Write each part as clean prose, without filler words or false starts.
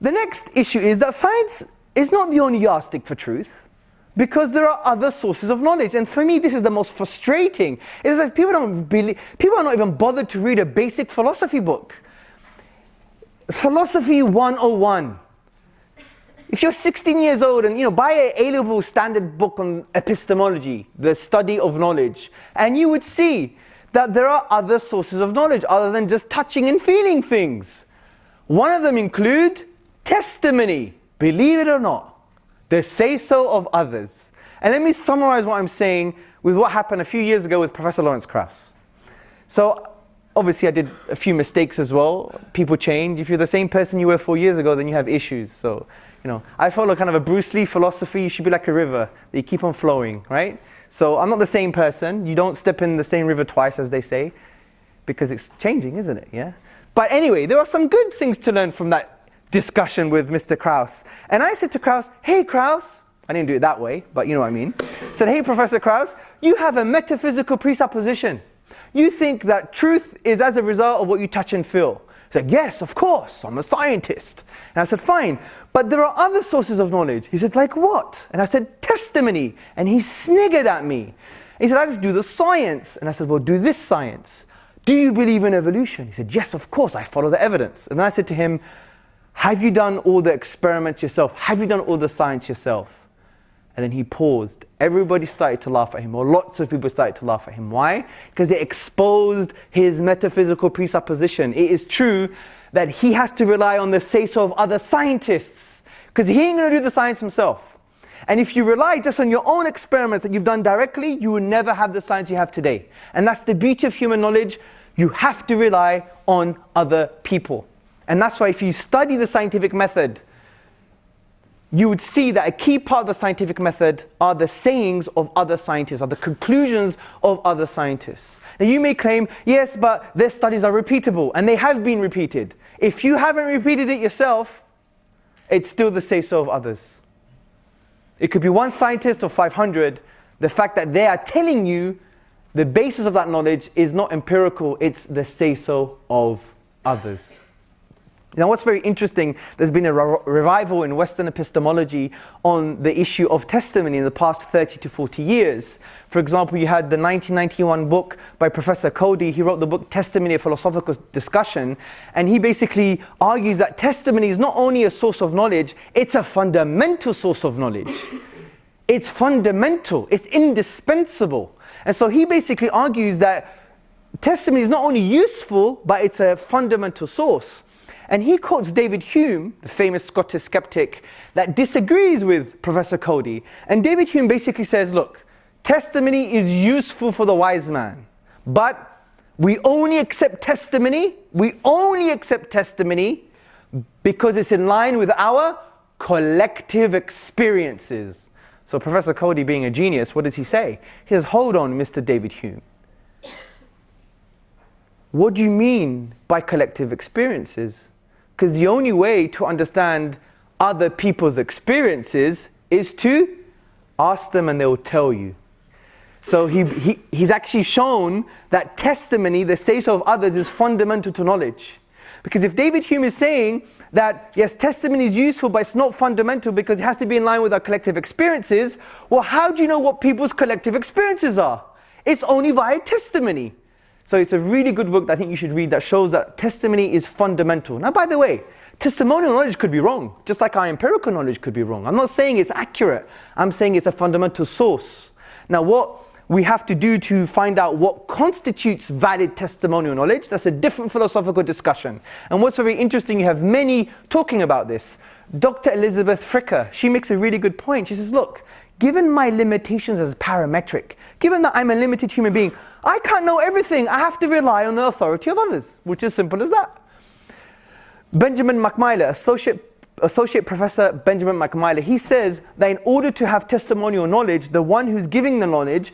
The next issue is that science is not the only yardstick for truth, because there are other sources of knowledge. And for me, this is the most frustrating. It's like people are not even bothered to read a basic philosophy book. Philosophy 101. If you're 16 years old and buy an A-level standard book on epistemology, the study of knowledge, and you would see that there are other sources of knowledge other than just touching and feeling things. One of them include testimony, believe it or not, the say-so of others. And let me summarize what I'm saying with what happened a few years ago with Professor Lawrence Krauss. So obviously I did a few mistakes as well. People change. If you're the same person you were 4 years ago, then you have issues. So, I follow kind of a Bruce Lee philosophy. You should be like a river that you keep on flowing, right? So I'm not the same person. You don't step in the same river twice, as they say, because it's changing, isn't it? Yeah. But anyway, there are some good things to learn from that discussion with Mr. Krauss. And I said to Krauss, hey Krauss, I didn't do it that way, but you know what I mean. I said, hey Professor Krauss, you have a metaphysical presupposition. You think that truth is as a result of what you touch and feel. He said, yes, of course, I'm a scientist. And I said, fine, but there are other sources of knowledge. He said, like what? And I said, testimony. And he sniggered at me. He said, I just do the science. And I said, well, do this science. Do you believe in evolution? He said, yes, of course, I follow the evidence. And then I said to him, have you done all the experiments yourself? Have you done all the science yourself? And then he paused. Everybody started to laugh at him, or lots of people started to laugh at him. Why? Because it exposed his metaphysical presupposition. It is true that he has to rely on the say-so of other scientists, because he ain't going to do the science himself. And if you rely just on your own experiments that you've done directly, you will never have the science you have today. And that's the beauty of human knowledge. You have to rely on other people. And that's why if you study the scientific method, you would see that a key part of the scientific method are the sayings of other scientists, are the conclusions of other scientists. Now you may claim, yes, but their studies are repeatable, and they have been repeated. If you haven't repeated it yourself, it's still the say-so of others. It could be one scientist or 500. The fact that they are telling you the basis of that knowledge is not empirical, it's the say-so of others. Now what's very interesting, there's been a revival in Western epistemology on the issue of testimony in the past 30 to 40 years. For example, you had the 1991 book by Professor Cody. He wrote the book Testimony, a Philosophical Discussion, and he basically argues that testimony is not only a source of knowledge, it's a fundamental source of knowledge. It's fundamental, it's indispensable. And so he basically argues that testimony is not only useful, but it's a fundamental source. And he quotes David Hume, the famous Scottish skeptic, that disagrees with Professor Cody. And David Hume basically says, look, testimony is useful for the wise man, but we only accept testimony because it's in line with our collective experiences. So Professor Cody, being a genius, what does he say? He says, hold on, Mr. David Hume. What do you mean by collective experiences? Because the only way to understand other people's experiences is to ask them and they will tell you. So he's actually shown that testimony, the say-so of others, is fundamental to knowledge. Because if David Hume is saying that, yes, testimony is useful, but it's not fundamental because it has to be in line with our collective experiences, well, how do you know what people's collective experiences are? It's only via testimony. So it's a really good book that I think you should read that shows that testimony is fundamental. Now, by the way, testimonial knowledge could be wrong, just like our empirical knowledge could be wrong. I'm not saying it's accurate. I'm saying it's a fundamental source. Now, what we have to do to find out what constitutes valid testimonial knowledge, that's a different philosophical discussion. And what's very interesting, you have many talking about this. Dr. Elizabeth Fricker, she makes a really good point. She says, look, given my limitations as parametric, given that I'm a limited human being, I can't know everything. I have to rely on the authority of others, which is simple as that. Benjamin McMillan, Associate Professor Benjamin McMillan, he says that in order to have testimonial knowledge, the one who's giving the knowledge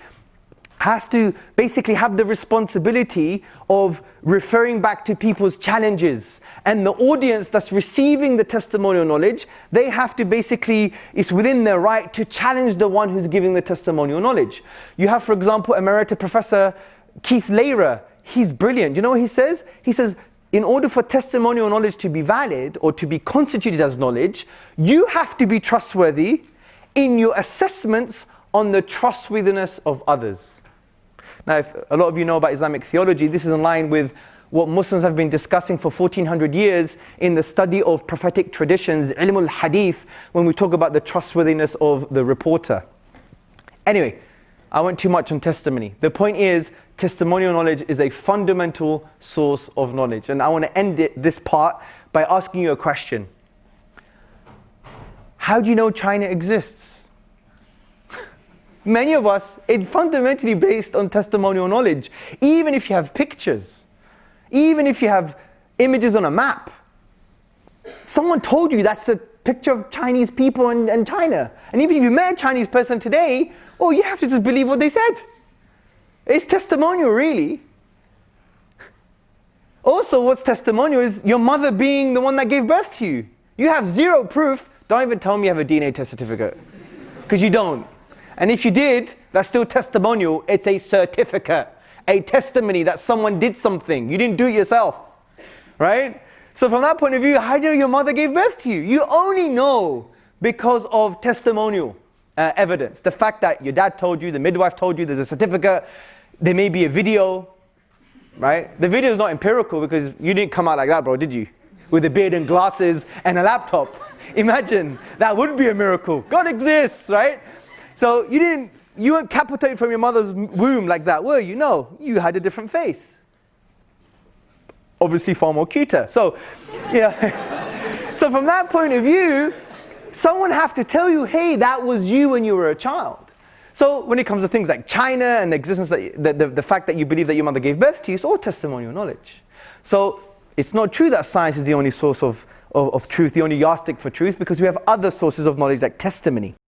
has to basically have the responsibility of referring back to people's challenges. And the audience that's receiving the testimonial knowledge, they have to basically, it's within their right to challenge the one who's giving the testimonial knowledge. You have, for example, Emerita Professor Keith Lehrer. He's brilliant. You know what he says? He says, in order for testimonial knowledge to be valid or to be constituted as knowledge, you have to be trustworthy in your assessments on the trustworthiness of others. Now, if a lot of you know about Islamic theology, this is in line with what Muslims have been discussing for 1400 years in the study of prophetic traditions, ilm al-hadith, when we talk about the trustworthiness of the reporter. Anyway, I went too much on testimony. The point is, testimonial knowledge is a fundamental source of knowledge. And I want to end this part by asking you a question. How do you know China exists? Many of us, it's fundamentally based on testimonial knowledge. Even if you have pictures, even if you have images on a map, someone told you that's the picture of Chinese people in China. And even if you met a Chinese person today, oh, you have to just believe what they said. It's testimonial, really. Also, what's testimonial is your mother being the one that gave birth to you. You have zero proof. Don't even tell me you have a DNA test certificate, because you don't. And if you did, that's still testimonial. It's a certificate, a testimony that someone did something. You didn't do it yourself, right? So from that point of view, how do you know your mother gave birth to you? You only know because of testimonial evidence. The fact that your dad told you, the midwife told you, there's a certificate, there may be a video, right? The video is not empirical because you didn't come out like that, bro, did you? With a beard and glasses and a laptop. Imagine, that would be a miracle. God exists, right? So you weren't capitated from your mother's womb like that, were you? No, you had a different face. Obviously far more cuter. So, yeah. So from that point of view, someone have to tell you, hey, that was you when you were a child. So when it comes to things like China and the existence, the fact that you believe that your mother gave birth to you, it's all testimonial knowledge. So it's not true that science is the only source of truth, the only yardstick for truth, because we have other sources of knowledge like testimony.